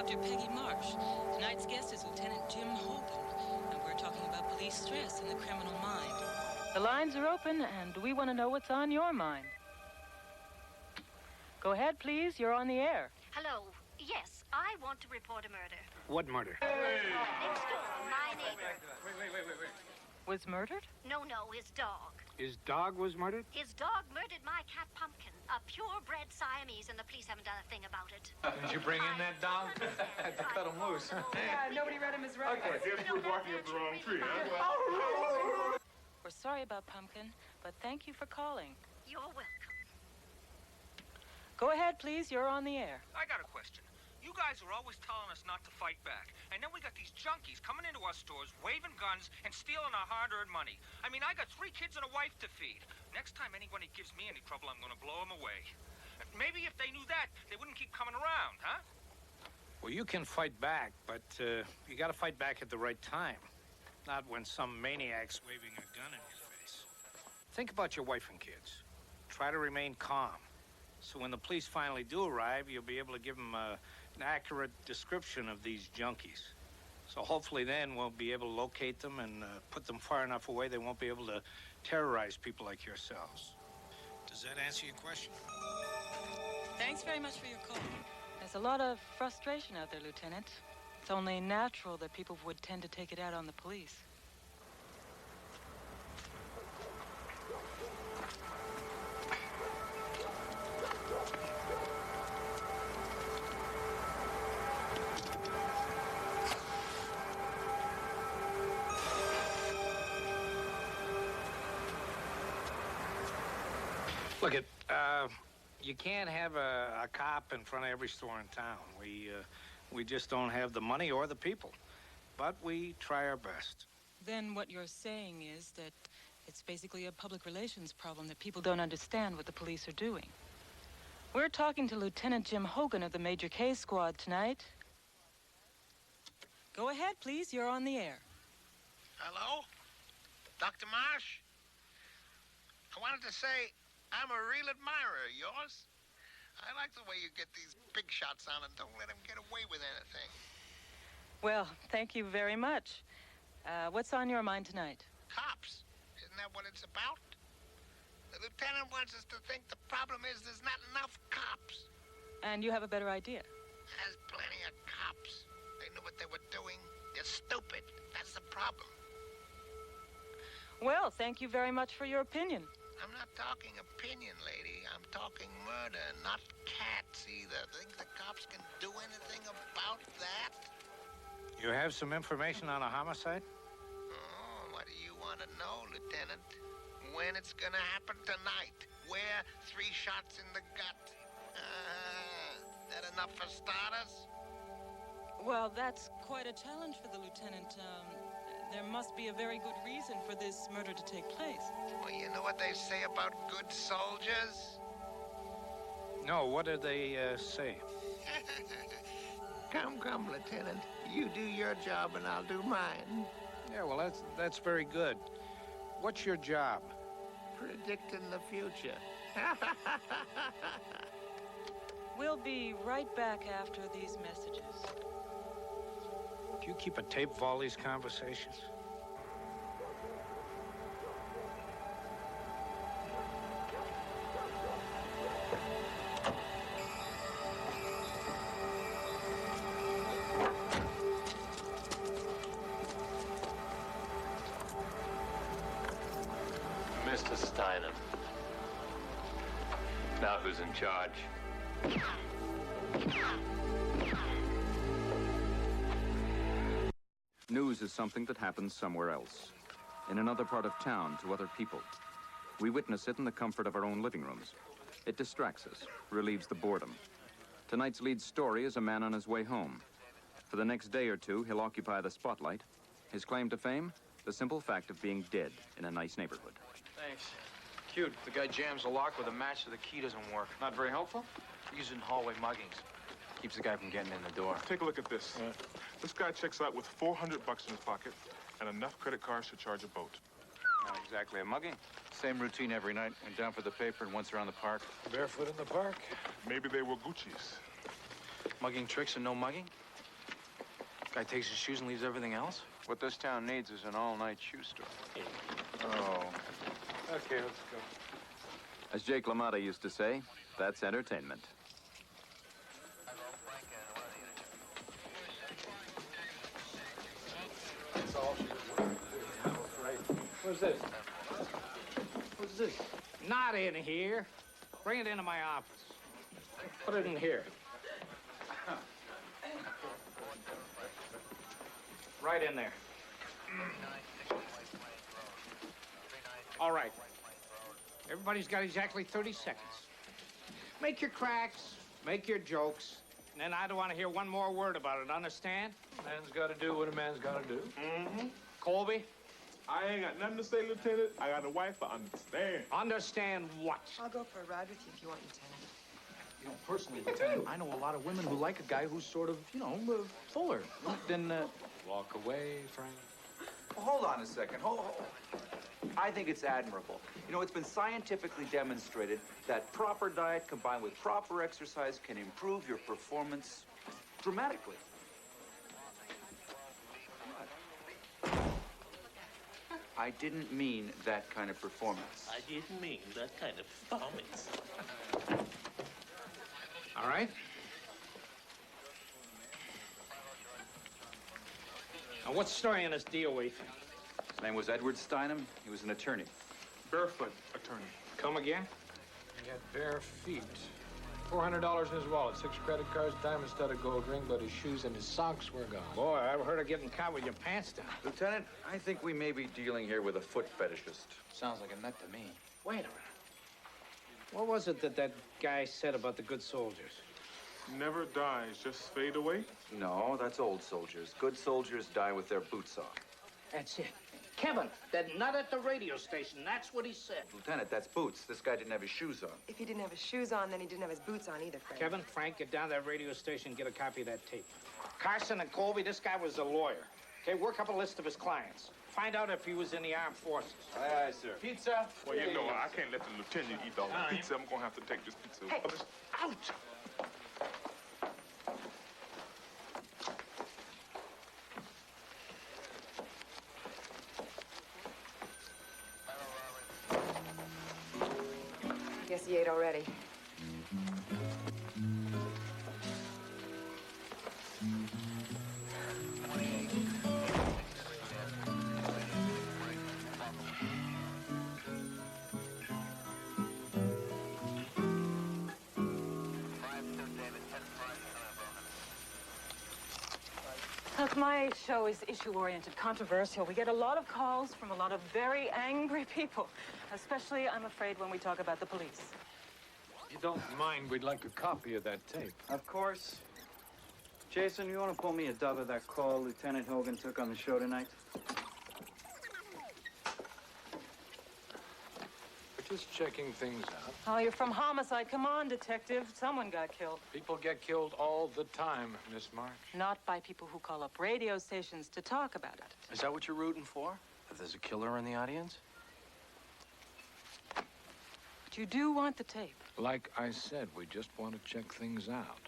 Dr. Peggy Marsh. Tonight's guest is Lieutenant Jim Hogan, and we're talking about police stress in the criminal mind. The lines are open, and we want to know what's on your mind. Go ahead, please. You're on the air. Hello. Yes, I want to report a murder. What murder? Next door, my neighbor. Wait. Was murdered? No, his dog. His dog was murdered? His dog murdered my cat Pumpkin, a purebred Siamese, and the police haven't done a thing about it. Did you bring in that dog? Had to cut him loose. Yeah, nobody read him his rights. Okay. I guess we're barking up the wrong tree, huh? We're sorry about Pumpkin, but thank you for calling. You're welcome. Go ahead, please. You're on the air. I got a question. You guys are always telling us not to fight back. And then we got these junkies coming into our stores, waving guns, and stealing our hard-earned money. I mean, I got 3 kids and a wife to feed. Next time anybody gives me any trouble, I'm gonna blow them away. Maybe if they knew that, they wouldn't keep coming around, huh? Well, you can fight back, but you gotta fight back at the right time. Not when some maniac's waving a gun in your face. Think about your wife and kids. Try to remain calm. So when the police finally do arrive, you'll be able to give them an accurate description of these junkies. So hopefully then we'll be able to locate them and put them far enough away they won't be able to terrorize people like yourselves. Does that answer your question? Thanks very much for your call. There's a lot of frustration out there, Lieutenant. It's only natural that people would tend to take it out on the police. Look, you can't have a cop in front of every store in town. We just don't have the money or the people. But we try our best. Then what you're saying is that it's basically a public relations problem, that people don't understand what the police are doing. We're talking to Lieutenant Jim Hogan of the Major K Squad tonight. Go ahead, please. You're on the air. Hello? Dr. Marsh? I wanted to say I'm a real admirer of yours. I like the way you get these big shots on and don't let them get away with anything. Well, thank you very much. What's on your mind tonight? Cops. Isn't that what it's about? The lieutenant wants us to think the problem is there's not enough cops. And you have a better idea. There's plenty of cops. They knew what they were doing. They're stupid. That's the problem. Well, thank you very much for your opinion. I'm not talking opinion, lady. I'm talking murder, not cats either. Think the cops can do anything about that? You have some information on a homicide? Oh, what do you want to know, Lieutenant? When it's gonna happen tonight? Where? 3 shots in the gut. That enough for starters? Well, that's quite a challenge for the lieutenant. There must be a very good reason for this murder to take place. Well, you know what they say about good soldiers? No, what do they say? Come, Lieutenant. You do your job and I'll do mine. Yeah, well, that's very good. What's your job? Predicting the future. We'll be right back after these messages. Do you keep a tape of all these conversations? Mr. Steinem. Now who's in charge? News is something that happens somewhere else, in another part of town to other people. We witness it in the comfort of our own living rooms. It distracts us, relieves the boredom. Tonight's lead story is a man on his way home. For the next day or two, he'll occupy the spotlight. His claim to fame? The simple fact of being dead in a nice neighborhood. Thanks. Cute. The guy jams the lock with a match so the key doesn't work. Not very helpful? Using hallway muggings. Keeps the guy from getting in the door. Take a look at this. This guy checks out with $400 in his pocket and enough credit cards to charge a boat. Not exactly a mugging. Same routine every night. Went down for the paper and once around the park. Barefoot in the park? Maybe they were Gucci's. Mugging tricks and no mugging? Guy takes his shoes and leaves everything else? What this town needs is an all-night shoe store. Oh. Okay, let's go. As Jake LaMotta used to say, that's entertainment. What's this? What's this? Not in here. Bring it into my office. Put it in here. Right in there. All right. Everybody's got exactly 30 seconds. Make your cracks, make your jokes, and then I don't want to hear one more word about it, understand? Man's got to do what a man's got to do. Mm-hmm. Colby? I ain't got nothing to say, Lieutenant. I got a wife, I understand. Understand what? I'll go for a ride with you if you want, Lieutenant. You know, personally, Lieutenant, I know a lot of women who like a guy who's sort of, you know, fuller. Then, walk away, Frank. Well, hold on a second. Hold. I think it's admirable. You know, it's been scientifically demonstrated that proper diet combined with proper exercise can improve your performance dramatically. I didn't mean that kind of performance. I didn't mean that kind of performance. All right. Now, what's the story on this deal, Waif? His name was Edward Steinem. He was an attorney. Barefoot attorney. Come again? He had bare feet. $400 in his wallet, 6 credit cards, diamond-studded gold ring, but his shoes and his socks were gone. Boy, I ever heard of getting caught with your pants down. Lieutenant, I think we may be dealing here with a foot fetishist. Sounds like a nut to me. Wait a minute. What was it that guy said about the good soldiers? Never dies, just fade away. No, that's old soldiers. Good soldiers die with their boots off. That's it. Kevin, that nut at the radio station, that's what he said. Lieutenant, that's boots. This guy didn't have his shoes on. If he didn't have his shoes on, then he didn't have his boots on either, Frank. Kevin, Frank, get down to that radio station and get a copy of that tape. Carson and Colby, this guy was a lawyer. Okay, work up a list of his clients. Find out if he was in the armed forces. Aye, aye, sir. Pizza? Well, you know, I can't let the lieutenant eat all the pizza. I'm gonna have to take this pizza. Hey, out! Guess he ate already. Look, my show is issue-oriented, controversial. We get a lot of calls from a lot of very angry people, especially, I'm afraid, when we talk about the police. You don't mind, we'd like a copy of that tape. Of course. Jason, you want to pull me a dub of that call Lieutenant Hogan took on the show tonight? We're just checking things out. Oh, you're from Homicide. Come on, detective. Someone got killed. People get killed all the time, Miss March. Not by people who call up radio stations to talk about it. Is that what you're rooting for? That there's a killer in the audience? But you do want the tape. Like I said, we just want to check things out.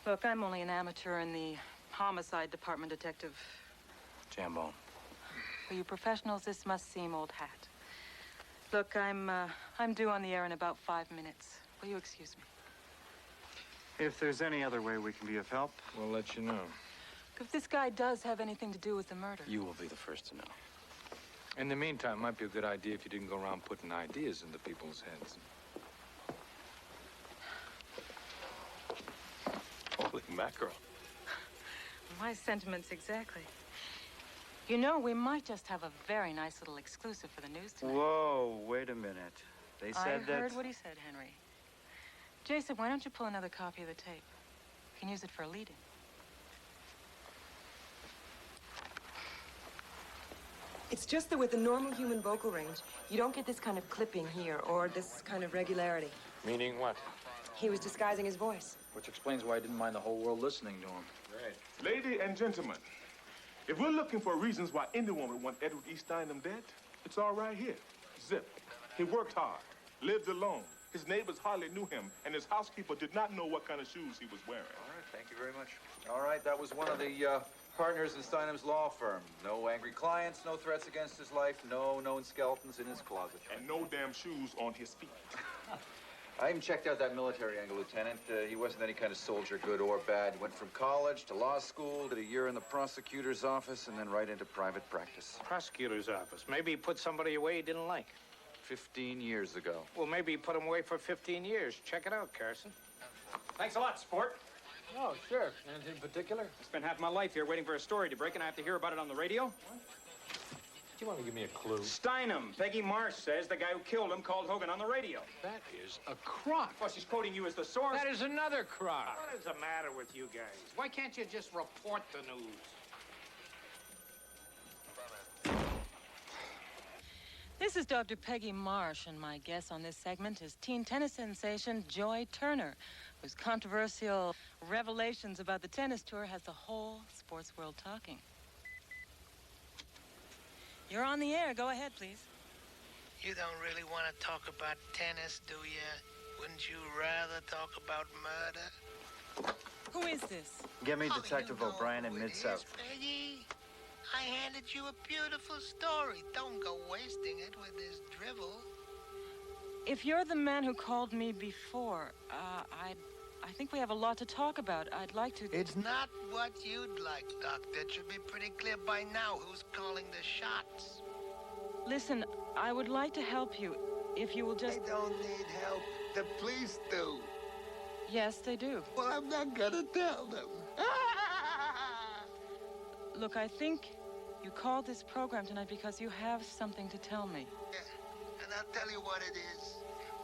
Look, I'm only an amateur in the homicide department, detective. Jambone. For you professionals, this must seem old hat. Look, I'm due on the air in about 5 minutes. Will you excuse me? If there's any other way we can be of help, we'll let you know. If this guy does have anything to do with the murder. You will be the first to know. In the meantime, it might be a good idea if you didn't go around putting ideas into people's heads. Holy mackerel. My sentiments exactly. You know, we might just have a very nice little exclusive for the news tonight. Whoa, wait a minute. They said that... I heard what he said, Henry. Jason, why don't you pull another copy of the tape? You can use it for a lead-in. It's just that with the normal human vocal range, you don't get this kind of clipping here or this kind of regularity. Meaning what? He was disguising his voice. Which explains why I didn't mind the whole world listening to him. Right. Ladies and gentlemen, if we're looking for reasons why anyone would want Edward E. Steinem dead, it's all right here. Zip. He worked hard, lived alone, His neighbors hardly knew him, and his housekeeper did not know what kind of shoes he was wearing. All right, thank you very much. All right, that was one of the partners in Steinem's law firm. No angry clients, no threats against his life, no known skeletons in his closet. And no damn shoes on his feet. I even checked out that military angle, Lieutenant. He wasn't any kind of soldier, good or bad. He went from college to law school, did a year in the prosecutor's office, and then right into private practice. Prosecutor's office. Maybe he put somebody away he didn't like. 15 years ago. Well, maybe he put him away for 15 years. Check it out, Carson. Thanks a lot, sport. Oh, sure. Anything particular? I spent half my life here waiting for a story to break, and I have to hear about it on the radio? What? Do you want to give me a clue? Steinem. Peggy Marsh says the guy who killed him called Hogan on the radio. That is a crock. Well, she's quoting you as the source. That is another crock. What is the matter with you guys? Why can't you just report the news? This is Dr. Peggy Marsh, and my guest on this segment is teen tennis sensation Joy Turner, whose controversial revelations about the tennis tour has the whole sports world talking. You're on the air. Go ahead, please. You don't really want to talk about tennis, do you? Wouldn't you rather talk about murder? Who is this? Get me Detective O'Brien in Mid-South. Peggy, I handed you a beautiful story. Don't go wasting it with this drivel. If you're the man who called me before, I think we have a lot to talk about. I'd like to... It's not what you'd like, Doctor. It should be pretty clear by now who's calling the shots. Listen, I would like to help you, if you will just... They don't need help. The police do. Yes, they do. Well, I'm not gonna tell them. Look, I think you called this program tonight because you have something to tell me. Yeah, and I'll tell you what it is.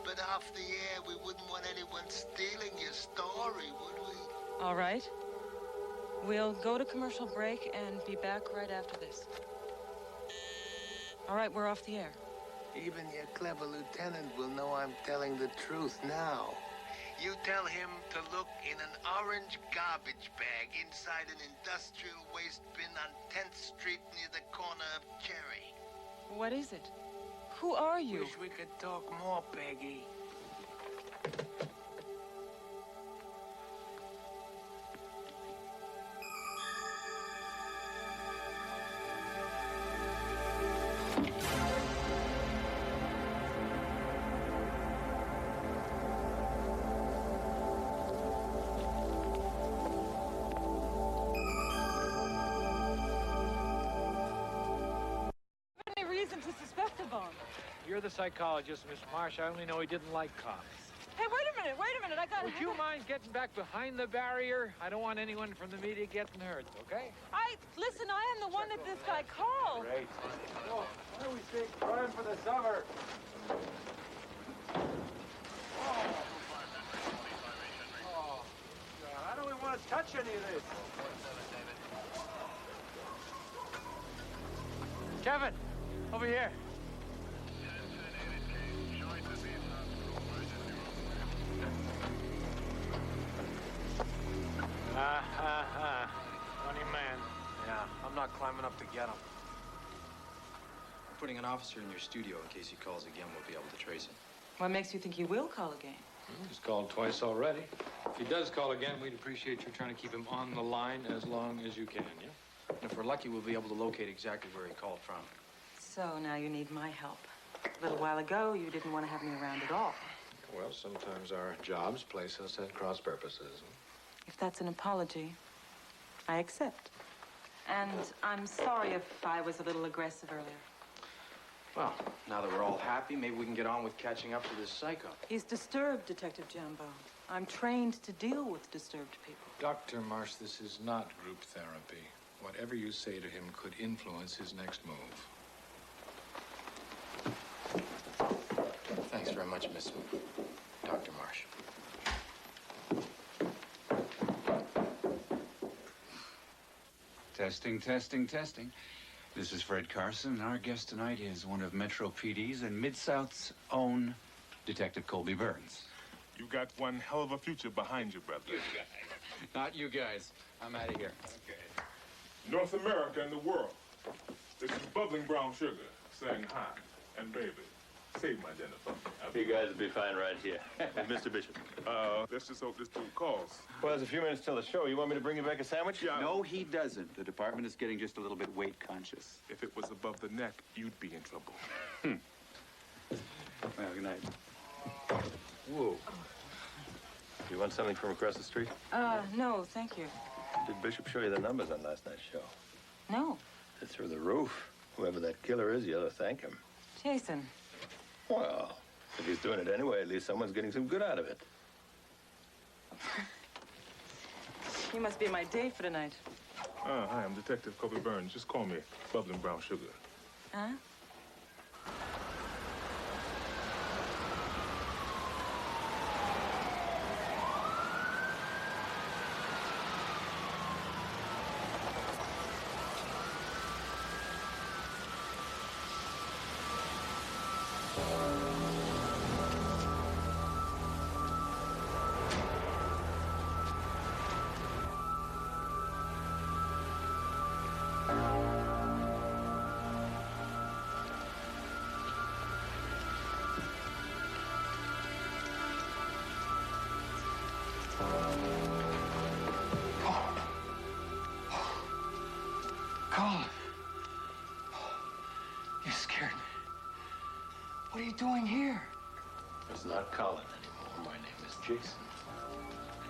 But off the air, we wouldn't want anyone stealing your story, would we? All right. We'll go to commercial break and be back right after this. All right, we're off the air. Even your clever lieutenant will know I'm telling the truth now. You tell him to look in an orange garbage bag inside an industrial waste bin on 10th Street near the corner of Cherry. What is it? Who are you? Wish we could talk more, Peggy. Any reason to suspect a bone? You're the psychologist, Miss Marsh. I only know he didn't like cops. Hey, wait a minute. I got... Would you mind getting back behind the barrier? I don't want anyone from the media getting hurt, okay? Listen, I am the one that this guy called. Great. Oh, why do we say crime for the summer? Oh, God, I don't even want to touch any of this. Kevin, over here. Funny man. Yeah, I'm not climbing up to get him. I'm putting an officer in your studio in case he calls again. We'll be able to trace him. What makes you think he will call again? He's called twice already. If he does call again, we'd appreciate you trying to keep him on the line as long as you can, yeah? And if we're lucky, we'll be able to locate exactly where he called from. So now you need my help. A little while ago, you didn't want to have me around at all. Well, sometimes our jobs place us at cross purposes. If that's an apology, I accept. And I'm sorry if I was a little aggressive earlier. Well, now that we're all happy, maybe we can get on with catching up to this psycho. He's disturbed, Detective Jumbo. I'm trained to deal with disturbed people. Dr. Marsh, this is not group therapy. Whatever you say to him could influence his next move. Thanks very much, Miss Dr. Marsh. Testing, testing, testing. This is Fred Carson, and our guest tonight is one of Metro PD's and Mid-South's own Detective Colby Burns. You got one hell of a future behind you, brother. Not you guys. I'm out of here. Okay. North America and the world. This is bubbling brown sugar saying hi and baby. Save my dinner for me. You guys will be fine right here. Mr. Bishop. Let's just hope this dude calls. Well, there's a few minutes till the show. You want me to bring you back a sandwich? Yeah. No, he doesn't. The department is getting just a little bit weight conscious. If it was above the neck, you'd be in trouble. Well, good night. Whoa. You want something from across the street? No, thank you. Did Bishop show you the numbers on last night's show? No. They're through the roof. Whoever that killer is, you ought to thank him. Jason. Well, if he's doing it anyway, at least someone's getting some good out of it. You must be my date for tonight. Hi, I'm Detective Kobe Burns. Just call me Bubbling Brown Sugar. Huh? Colin. You scared me. What are you doing here? It's not Colin anymore. My name is Jason.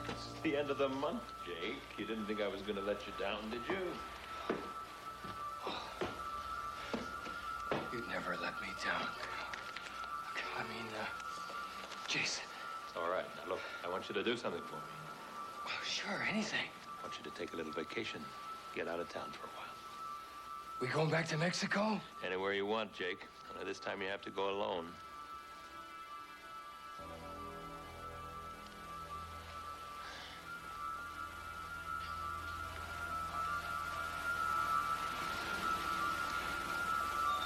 It's the end of the month, Jake. You didn't think I was going to let you down, did you? You'd never let me down. Jason. All right. Now, look, I want you to do something for me. Well, sure, anything. I want you to take a little vacation. Get out of town for a while. We going back to Mexico? Anywhere you want, Jake. Only this time you have to go alone.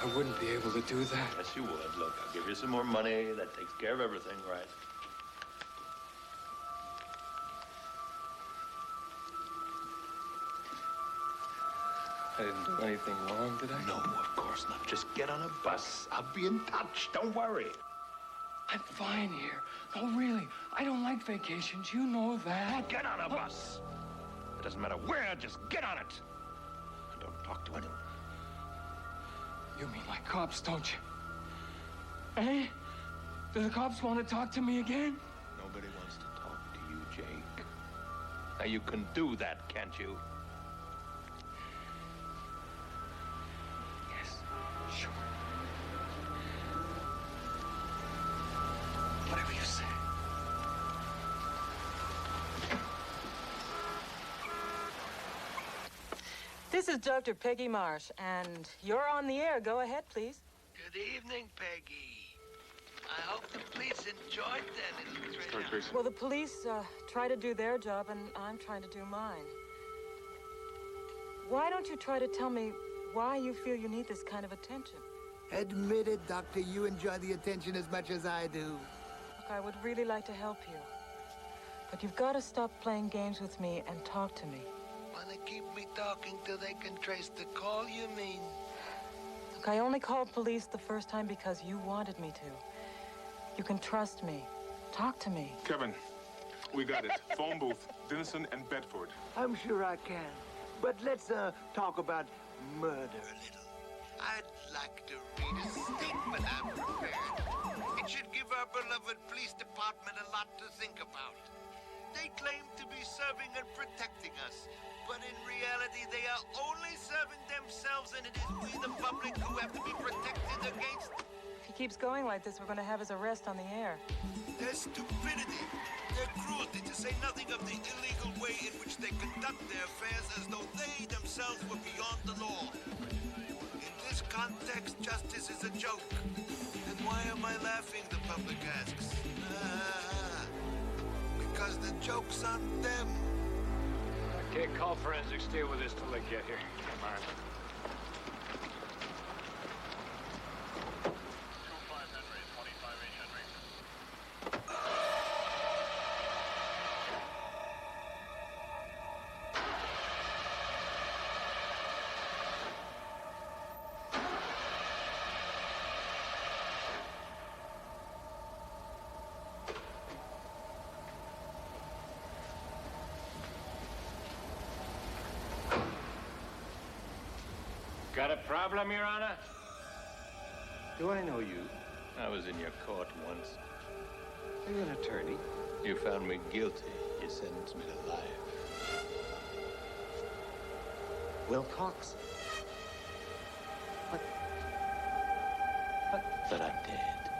I wouldn't be able to do that. Yes, you would. Look, I'll give you some more money. That takes care of everything, right? I didn't do anything wrong, did I? No, of course not. Just get on a bus. I'll be in touch. Don't worry. I'm fine here. No, really. I don't like vacations. You know that. Well, get on a bus. It doesn't matter where. Just get on it. And don't talk to anyone. You mean like cops, don't you? Eh? Do the cops want to talk to me again? Nobody wants to talk to you, Jake. Now, you can do that, can't you? Yes, sure. Whatever you say. This is Dr. Peggy Marsh, and you're on the air. Go ahead, please. Good evening, Peggy. I hope the police enjoyed that little trip. Well, the police try to do their job, and I'm trying to do mine. Why don't you try to tell me why you feel you need this kind of attention? Admit it, Doctor. You enjoy the attention as much as I do. Look, I would really like to help you. But you've got to stop playing games with me and talk to me. Wanna keep me talking till they can trace the call, you mean? Look, I only called police the first time because you wanted me to. You can trust me. Talk to me. Kevin, we got it. Phone booth, Denison and Bedford. I'm sure I can. But let's talk about murder a little. I'd like to read a statement I'm prepared. It should give our beloved police department a lot to think about. They claim to be serving and protecting us, but in reality, they are only serving themselves, and it is we, the public, who have to be protected against... If he keeps going like this, we're going to have his arrest on the air. Their stupidity, their cruelty, to say nothing of the illegal way in which they conduct their affairs as though they themselves were beyond the law. In this context, justice is a joke. And why am I laughing, the public asks. Because the joke's on them. Okay, call forensics. Stay with us till they get here. Come on. Got a problem, Your Honor? Do I know you? I was in your court once. Are you an attorney? You found me guilty. You sentenced me to life. Wilcox? What? But I'm dead.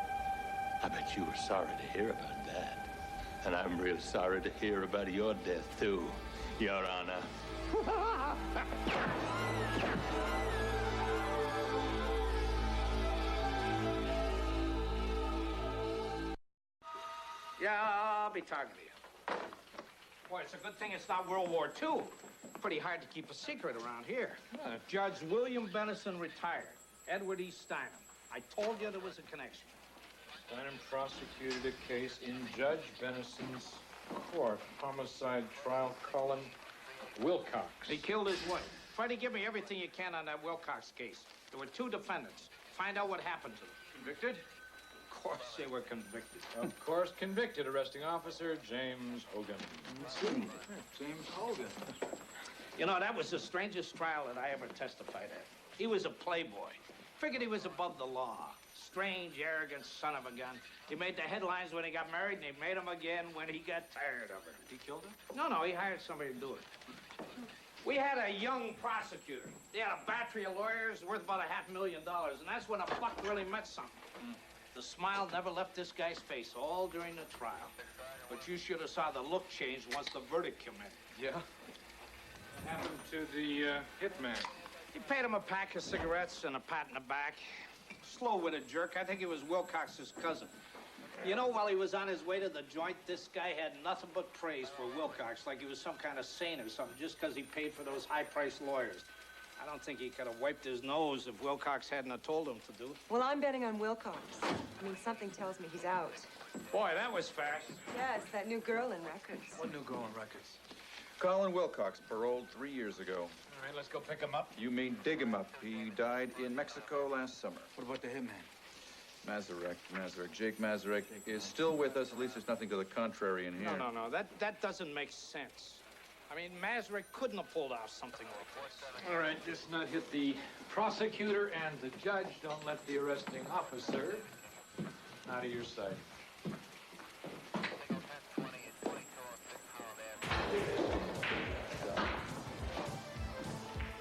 I bet you were sorry to hear about that. And I'm real sorry to hear about your death, too, Your Honor. Yeah, I'll be talking to you. Boy, it's a good thing it's not World War II. Pretty hard to keep a secret around here. Judge William Benison retired. Edward E. Steinem. I told you there was a connection. Steinem prosecuted a case in Judge Benison's court. Homicide trial, Cullen Wilcox. He killed his wife. Try to give me everything you can on that Wilcox case. There were 2 defendants. Find out what happened to them. Convicted? Of course they were convicted. Of course, convicted. Arresting officer James Hogan. James Hogan. You know, that was the strangest trial that I ever testified at. He was a playboy. Figured he was above the law. Strange, arrogant son of a gun. He made the headlines when he got married, and he made them again when he got tired of her. He killed her? No, he hired somebody to do it. We had a young prosecutor. They had a battery of lawyers worth about $500,000, and that's when a buck really meant something. The smile never left this guy's face all during the trial. But you should have saw the look change once the verdict came in. Yeah? Happened to the hitman? He paid him a pack of cigarettes and a pat in the back. Slow with a jerk. I think he was Wilcox's cousin. You know, while he was on his way to the joint, this guy had nothing but praise for Wilcox, like he was some kind of saint or something, just because he paid for those high-priced lawyers. I don't think he could have wiped his nose if Wilcox hadn't have told him to do it. Well, I'm betting on Wilcox. I mean, something tells me he's out. Boy, that was fast. Yes, that new girl in records. What new girl in records? Colin Wilcox, paroled 3 years ago. All right, let's go pick him up. You mean dig him up. He died in Mexico last summer. What about the hitman? Mazurek. Jake Mazurek is still with us. At least there's nothing to the contrary in here. No. That doesn't make sense. I mean, Mazurek couldn't have pulled off something like this. All right, just not hit the prosecutor and the judge. Don't let the arresting officer out of your sight.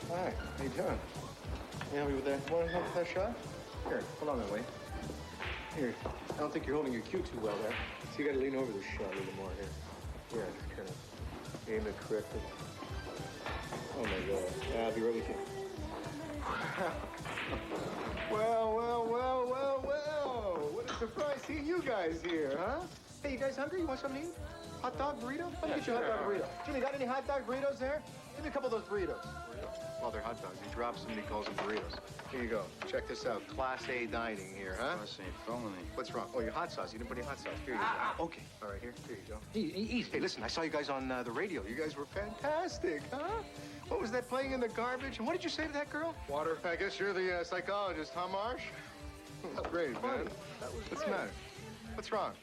Hi, how you doing? You happy with that? Want to help with that shot? Here, hold on that way. Here, I don't think you're holding your cue too well there. So you got to lean over this shot a little more here. Yeah, just kind of aim it correctly. Oh my God, yeah, I'll be right with you. Well! What a surprise seeing you guys here, huh? Hey, you guys hungry? You want something to eat? Hot dog burrito? Let me get you a hot dog burrito. Jimmy, got any hot dog burritos there? Give me a couple of those burritos. Well, they're hot dogs. He drops them and he calls them burritos. Here you go. Check this out. Class A dining here, huh? Class A felony. What's wrong? Oh, your hot sauce. You didn't put any hot sauce. Here you go. Okay. All right, here you go. Easy. Hey, listen, I saw you guys on the radio. You guys were fantastic, huh? What was that playing in the garbage? And what did you say to that girl? Water. I guess you're the psychologist, huh, Marsh? That's great, man. What's the matter? What's wrong?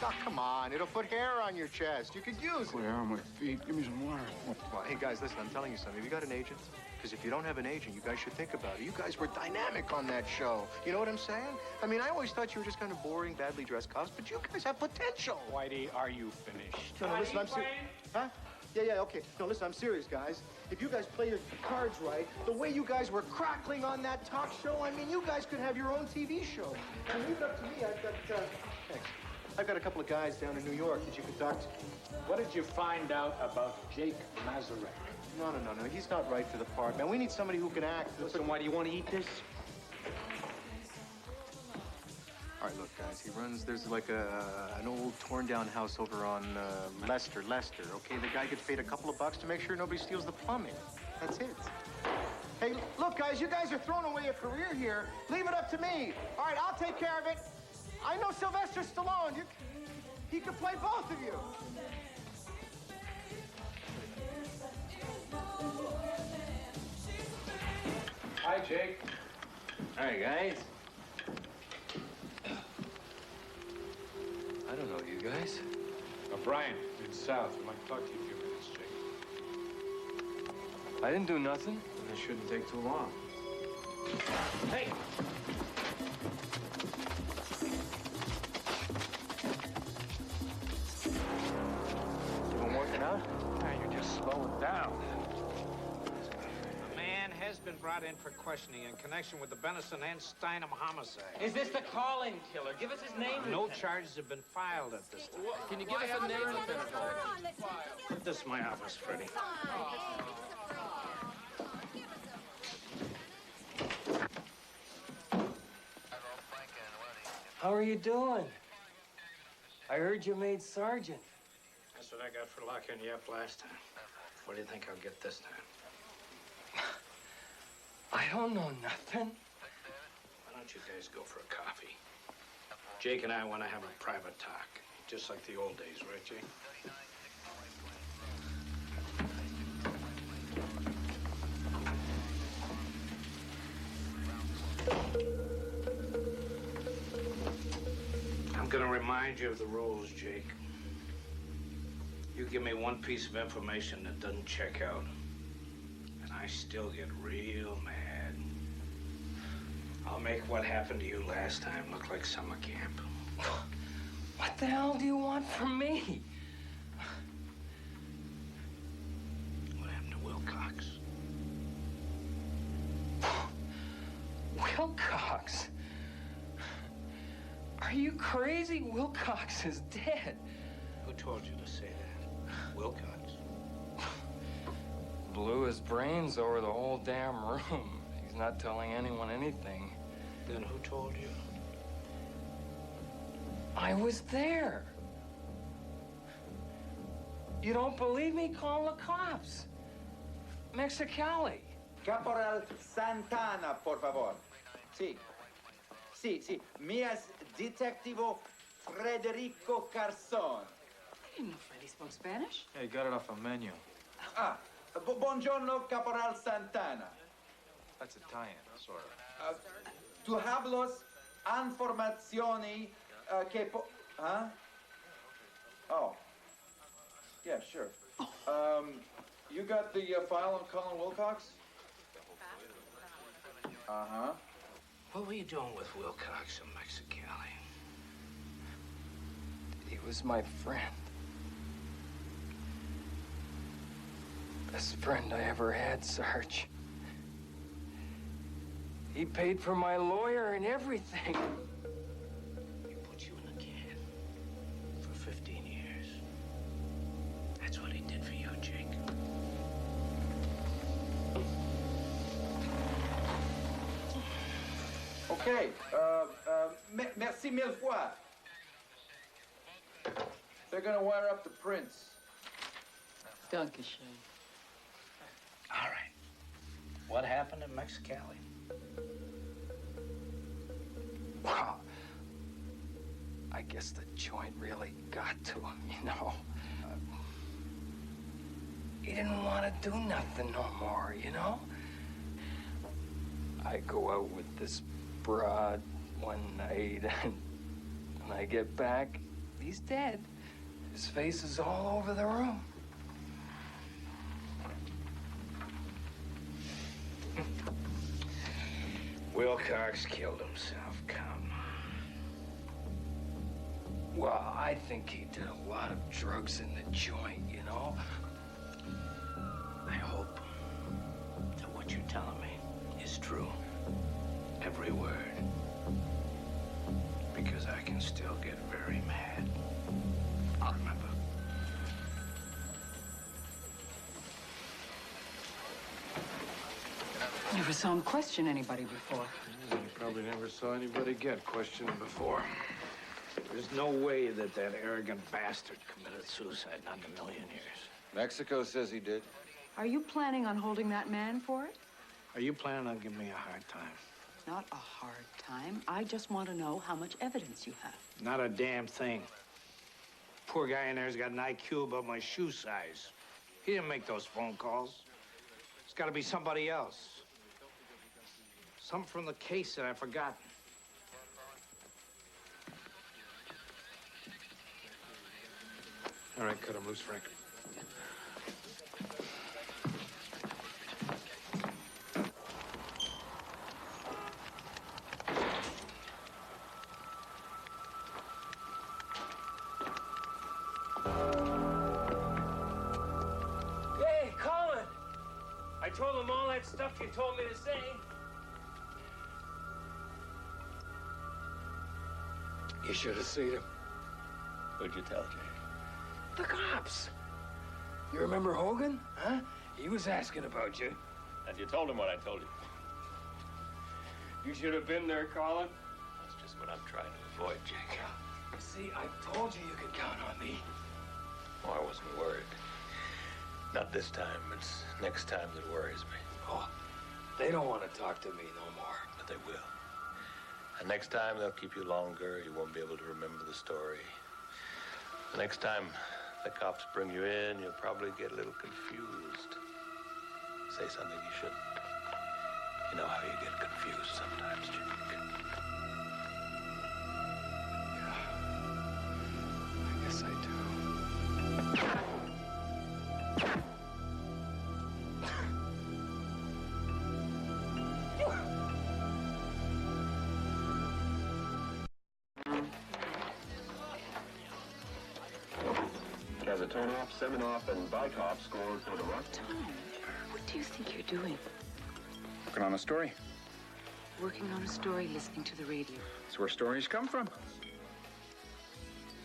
Oh, come on. It'll put hair on your chest. You could use it. Put hair on my feet. Give me some water. Well, hey, guys, listen, I'm telling you something. Have you got an agent? Because if you don't have an agent, you guys should think about it. You guys were dynamic on that show. You know what I'm saying? I mean, I always thought you were just kind of boring, badly dressed cops, but you guys have potential. Whitey, are you finished? No, listen, I'm serious. Huh? Yeah, okay. No, listen, I'm serious, guys. If you guys play your cards right, the way you guys were crackling on that talk show, I mean, you guys could have your own TV show. And leave it up to me. I've got a couple of guys down in New York that you could talk to. What did you find out about Jake Mazurek? No. He's not right for the part, man. We need somebody who can act. Listen, why do you want to eat this? All right, look, guys. He runs. There's like an old torn-down house over on Lester. Okay, the guy gets paid a couple of bucks to make sure nobody steals the plumbing. That's it. Hey, look, guys. You guys are throwing away a career here. Leave it up to me. All right, I'll take care of it. I know Sylvester Stallone. He could play both of you. Hi, Jake. Hi, guys. I don't know you guys. Brian, in South. I'd like to talk to you a few minutes, Jake. I didn't do nothing. It shouldn't take too long. Hey! You been working out? You're just slowing down. A man has been brought in for questioning in connection with the Benison and Steinem homicide. Is this the call-in killer? Give us his name. No charges have been filed at this time. Can you give us a name? Put this in my office, Freddie. How are you doing? I heard you made sergeant. That's what I got for locking you up last time. What do you think I'll get this time? I don't know nothing. Why don't you guys go for a coffee? Jake and I want to have a private talk, just like the old days, right, Jake? I'm gonna remind you of the rules, Jake. You give me one piece of information that doesn't check out, and I still get real mad. I'll make what happened to you last time look like summer camp. What the hell do you want from me? What happened to Wilcox? Wilcox? Are you crazy? Wilcox is dead. Who told you to say that? Wilcox? Blew his brains over the whole damn room. He's not telling anyone anything. Then who told you? I was there. You don't believe me? Call the cops. Mexicali. Caporal Santana, por favor. Sí. Sí, sí. Mias Detectivo Frederico Carson. I didn't know Freddie spoke Spanish. Yeah, he got it off a menu. Ah, buongiorno, Caporal Santana. That's Italian, sort of. Tu hablos informazioni que huh? Oh. Yeah, sure. You got the file on Colin Wilcox? Uh-huh. What were you doing with Wilcox in Mexicali? He was my friend. Best friend I ever had, Sarge. He paid for my lawyer and everything. He put you in the can for 15 years. That's what he did for you, Jake. Okay. Merci mille fois. They're gonna wire up the prints. Dankeschön. All right. What happened in Mexicali? Well, I guess the joint really got to him, you know. He didn't want to do nothing no more, you know? I go out with this broad one night, and when I get back, he's dead. His face is all over the room. Wilcox killed himself. Come. Well, I think he did a lot of drugs in the joint, you know? I hope that what you're telling me is true. Every word. Because I can still get very mad. I'll remember. Never saw him question anybody before. You probably never saw anybody get questioned before. There's no way that arrogant bastard committed suicide, not in a million years. Mexico says he did. Are you planning on holding that man for it? Are you planning on giving me a hard time? Not a hard time. I just want to know how much evidence you have. Not a damn thing. Poor guy in there's got an IQ above my shoe size. He didn't make those phone calls. It's got to be somebody else. Something from the case that I've forgotten. All right, cut him loose, Frank. told him all that stuff you told me to say. You should have seen him. What'd you tell Jay? The cops. You remember Hogan? Huh? He was asking about you. And you told him what I told you. You should have been there, Colin. That's just what I'm trying to avoid, Jake. See, I told you you could count on me. Oh, I wasn't worried. Not this time. It's next time that worries me. Oh, they don't want to talk to me no more. But they will. And next time, they'll keep you longer. You won't be able to remember the story. The next time the cops bring you in, you'll probably get a little confused. Say something you shouldn't. You know how you get confused sometimes, Jake. I guess I do. As a tone-off, semi-off, and bike-off scored for the rush. Tom, what do you think you're doing? Working on a story. Working on a story, listening to the radio. That's where stories come from.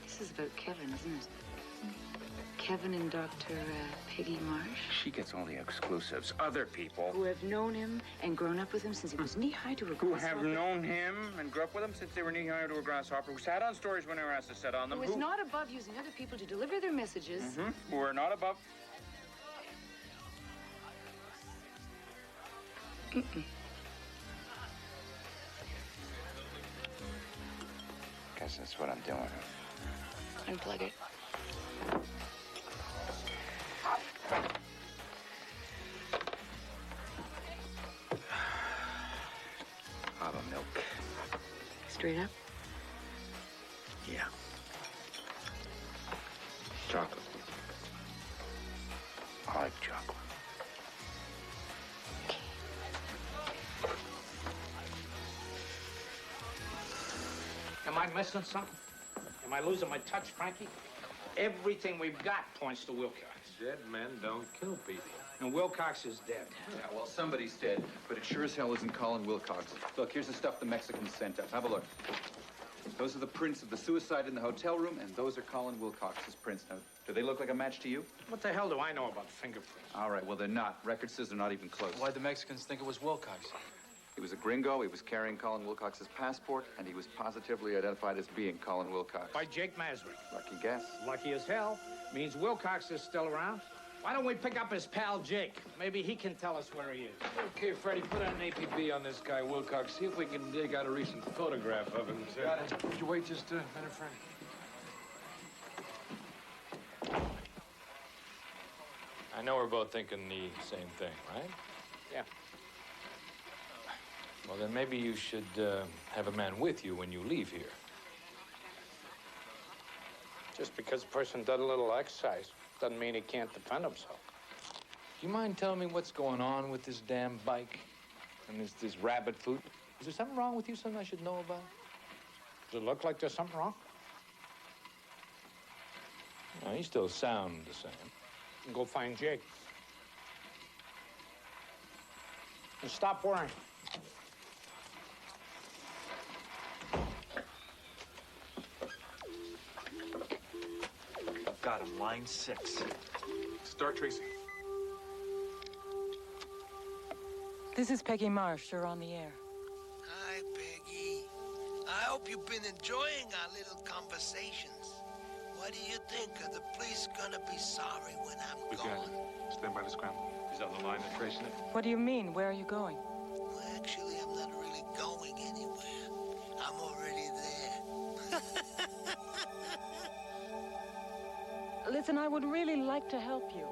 This is about Kevin, isn't it? Kevin and Dr. Peggy Marsh. She gets all the exclusives. Other people Who have known him and grown up with him since he was knee-high to a who grasshopper. have known him and grew up with him since they were knee-high to a grasshopper, who sat on stories when they were asked to sit on them, Who is not above using other people to deliver their messages. who are not above... Guess that's what I'm doing. Unplug it. Lava milk. Straight up. Yeah. Chocolate. I like chocolate. Am I missing something? Am I losing my touch, Frankie? Everything we've got points to Wilcox. Dead men don't kill people. And Wilcox is dead. Yeah, well, somebody's dead, but it sure as hell isn't Colin Wilcox. Look, here's the stuff the Mexicans sent us. Have a look. Those are the prints of the suicide in the hotel room, and those are Colin Wilcox's prints. Now, do they look like a match to you? What the hell do I know about fingerprints? All right, well, they're not. Record says they're not even close. Why'd the Mexicans think it was Wilcox? He was a gringo, he was carrying Colin Wilcox's passport, and he was positively identified as being Colin Wilcox. By Jake Masry. Lucky guess. Lucky as hell. Means Wilcox is still around. Why don't we pick up his pal Jake? Maybe he can tell us where he is. Okay, Freddie, put an APB on this guy, Wilcox. See if we can dig out a recent photograph of him. Got it. Would you wait just a minute, Frank? I know we're both thinking the same thing, right? Yeah. Well, then maybe you should have a man with you when you leave here. Just because a person does a little exercise doesn't mean he can't defend himself. Do you mind telling me what's going on with this damn bike and this rabbit food? Is there something wrong with you, something I should know about? Does it look like there's something wrong? No, you still sound the same. Go find Jake. And stop worrying. Got him, line 6. Start tracing. This is Peggy Marsh. You're on the air. Hi, Peggy. I hope you've been enjoying our little conversations. What do you think? Are the police gonna be sorry when I'm gone? Stand by the scramble. He's on the line and tracing it. What do you mean? Where are you going? Well, actually, I'm not really going anywhere. I'm already there. Listen, I would really like to help you.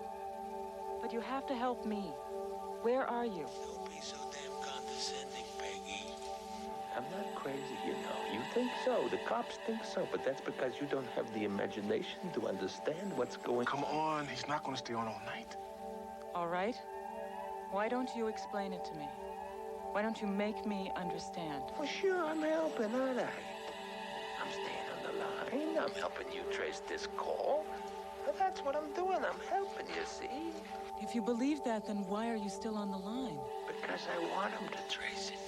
But you have to help me. Where are you? Don't be so damn condescending, Peggy. I'm not crazy, you know. You think so. The cops think so. But that's because you don't have the imagination to understand what's going on. Come on, he's not going to stay on all night. All right. Why don't you explain it to me? Why don't you make me understand? For sure, I'm helping, aren't I? I'm staying on the line. I'm helping you trace this call. Well, that's what I'm doing. I'm helping you, see? If you believe that, then why are you still on the line? Because I want them to trace it.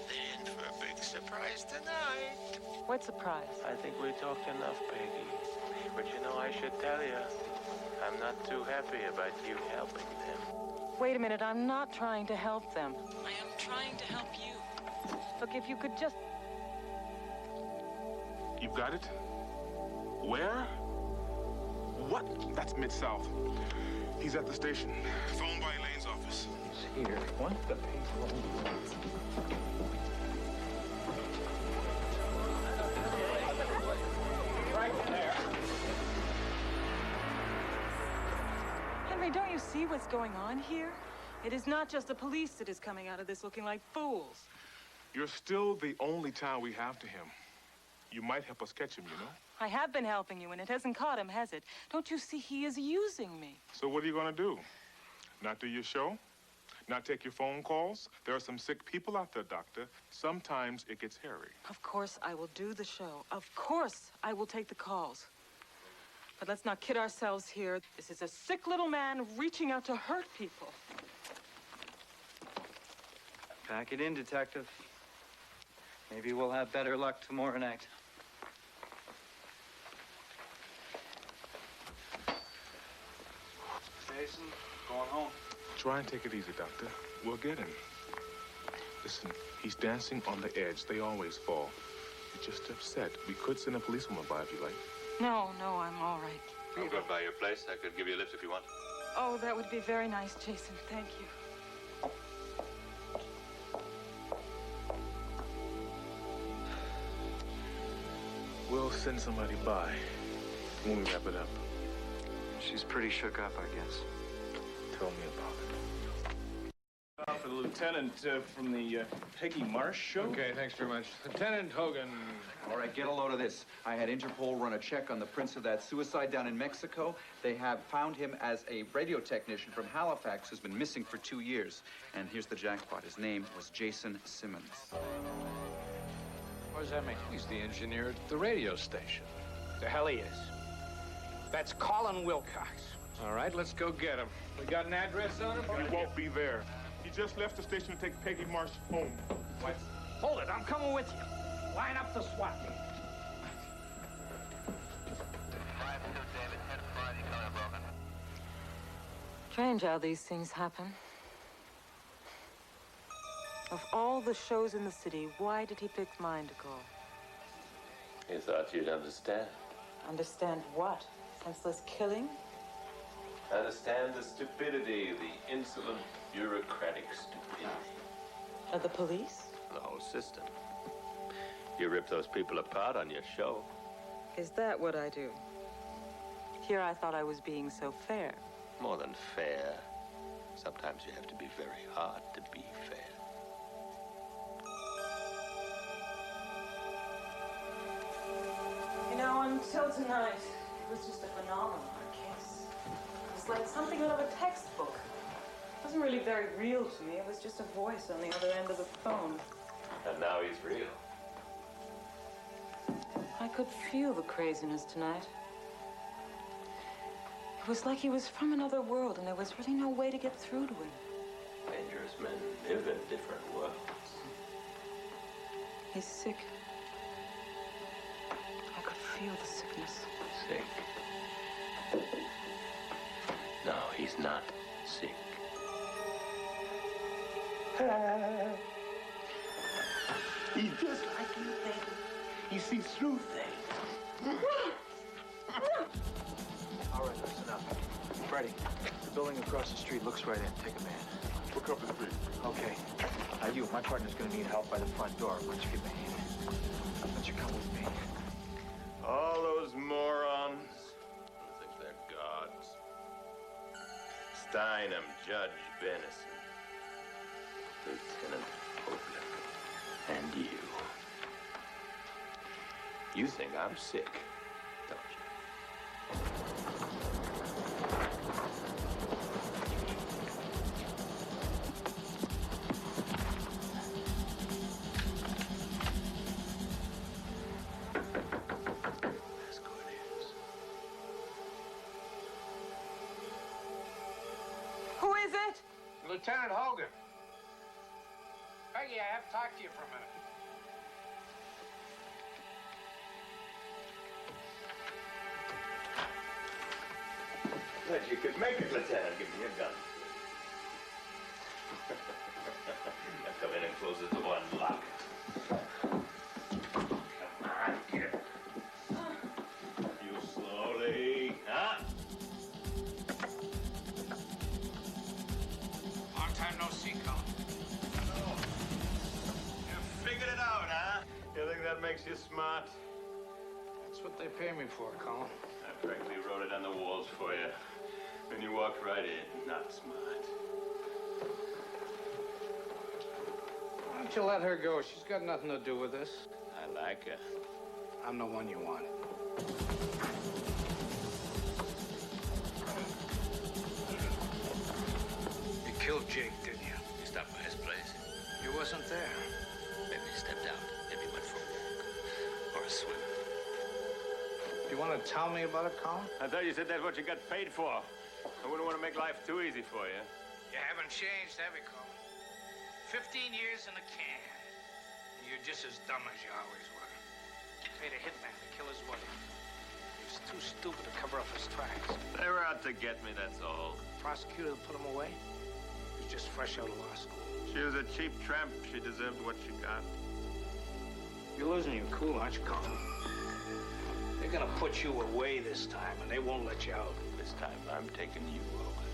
They're in for a big surprise tonight. What surprise? I think we talked enough, Peggy. But you know, I should tell you, I'm not too happy about you helping them. Wait a minute, I'm not trying to help them. I am trying to help you. Look, if you could just... You've got it? Where? What? That's Mid-South. He's at the station. Phone by Elaine's office. He's here. What the people? Right there. Henry, don't you see what's going on here? It is not just the police that is coming out of this looking like fools. You're still the only tie we have to him. You might help us catch him, you know? I have been helping you, and it hasn't caught him, has it? Don't you see he is using me? So what are you gonna do? Not do your show? Not take your phone calls? There are some sick people out there, Doctor. Sometimes it gets hairy. Of course I will do the show. Of course I will take the calls. But let's not kid ourselves here. This is a sick little man reaching out to hurt people. Pack it in, Detective. Maybe we'll have better luck tomorrow night. Jason, going home. Try and take it easy, Doctor. We'll get him. Listen, he's dancing on the edge. They always fall. You're just upset. We could send a policewoman by if you like. No, I'm all right. I'll go by your place. I could give you a lift if you want. Oh, that would be very nice, Jason. Thank you. We'll send somebody by when we wrap it up. She's pretty shook up, I guess. Tell me about it. For the lieutenant from the Peggy Marsh show. Okay, thanks very much. Lieutenant Hogan. All right, get a load of this. I had Interpol run a check on the prints of that suicide down in Mexico. They have found him as a radio technician from Halifax who's been missing for 2 years. And here's the jackpot. His name was Jason Simmons. What does that mean? He's the engineer at the radio station. The hell he is. That's Colin Wilcox. All right, let's go get him. We got an address on him? He won't be there. He just left the station to take Peggy Marsh home. What? Hold it, I'm coming with you. Line up the SWAT team. Strange how these things happen. Of all the shows in the city, why did he pick mine to call? He thought you'd understand. Understand what? Senseless killing? Understand the stupidity, the insolent, bureaucratic stupidity. Of the police? The whole system. You rip those people apart on your show. Is that what I do? Here I thought I was being so fair. More than fair. Sometimes you have to be very hard to be fair. You know, until tonight, it was just a phenomenon, a case. It was like something out of a textbook. It wasn't really very real to me. It was just a voice on the other end of the phone. And now he's real. I could feel the craziness tonight. It was like he was from another world, and there was really no way to get through to him. Dangerous men live in different worlds. He's sick. I could feel the sickness. Sick? No, he's not sick. He's just like you, baby. He sees through things. All right, listen up. Freddie, the building across the street looks right in. Take a man. Look up the street. Okay. Now my partner's gonna need help by the front door. Why don't you give me a hand? Why don't you come with me? All those morons who think they're gods. Steinem, Judge Benison, Lieutenant Hogan, and you. You think I'm sick, don't you? it? Lieutenant Hogan. Peggy, I have to talk to you for a minute. Glad you could make it, Lieutenant. Give me your gun. Now come in and close the door and lock it. Come on, kid. You slowly, huh? Long time no see, Colin. Oh. You figured it out, huh? You think that makes you smart? That's what they pay me for, Colin. I practically wrote it on the walls for you. And you walked right in. Not smart. Why don't you let her go? She's got nothing to do with this. I like her. I'm the one you want. You killed Jake, didn't you? You stopped by his place. You wasn't there. Maybe he stepped out. Maybe he went for a walk. Or a swim. You want to tell me about it, Colin? I thought you said that's what you got paid for. I wouldn't want to make life too easy for you. You haven't changed, have you, Colin? 15 years in the can. And you're just as dumb as you always were. You paid a hitman to kill his wife. He was too stupid to cover up his tracks. They were out to get me, that's all. Prosecutor put him away. He was just fresh out of law school. She was a cheap tramp. She deserved what she got. You're losing your cool, aren't you, Colin? They're gonna put you away this time, and they won't let you out. This time, I'm taking you, Hogan.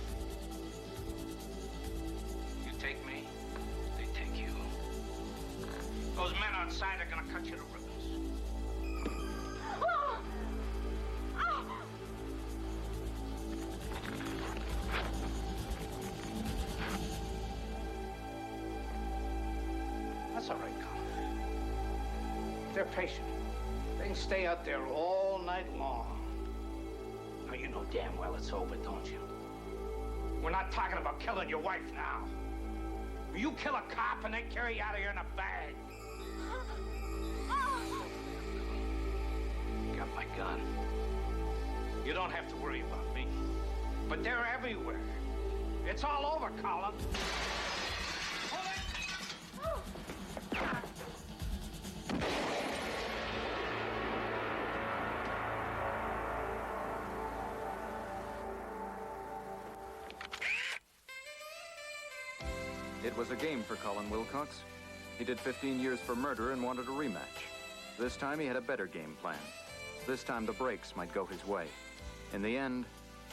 You take me, they take you. Those men outside are gonna cut you to ribbons. That's all right, Colin. They're patient. They can stay out there all night long. Now, you know damn well it's over, don't you? We're not talking about killing your wife now. You kill a cop and they carry you out of here in a bag. Got my gun. You don't have to worry about me. But they're everywhere. It's all over, Colin. It was a game for Colin Wilcox. He did 15 years for murder and wanted a rematch. This time he had a better game plan. This time the breaks might go his way. In the end,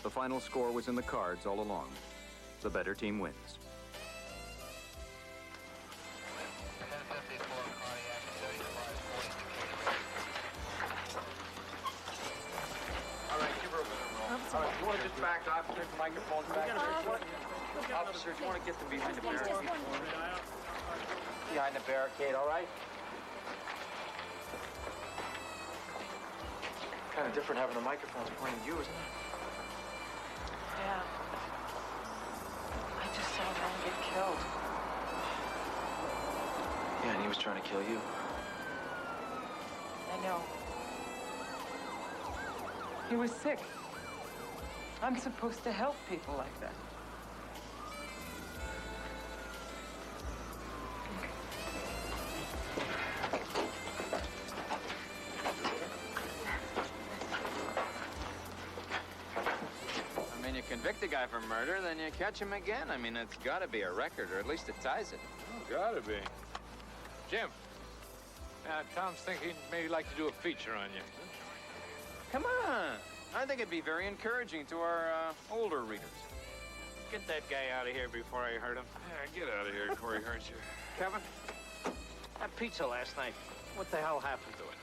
the final score was in the cards all along. The better team wins. All right, give her a minute roll. All right, you want to just back off, take the microphones back. Officers, you want to get them behind the barricade? Behind the barricade, all right? Kind of different having the microphones pointing at you, isn't it? Yeah. I just saw a man get killed. Yeah, and he was trying to kill you. I know. He was sick. I'm supposed to help people like that. I mean, you convict a guy for murder, then you catch him again. I mean, it's got to be a record, or at least it ties it. Gotta be. Jim, Tom's thinking maybe he'd like to do a feature on you. Come on. I think it'd be very encouraging to our older readers. Get that guy out of here before I hurt him. Yeah, get out of here before he hurts you. Kevin, that pizza last night, what the hell happened to it?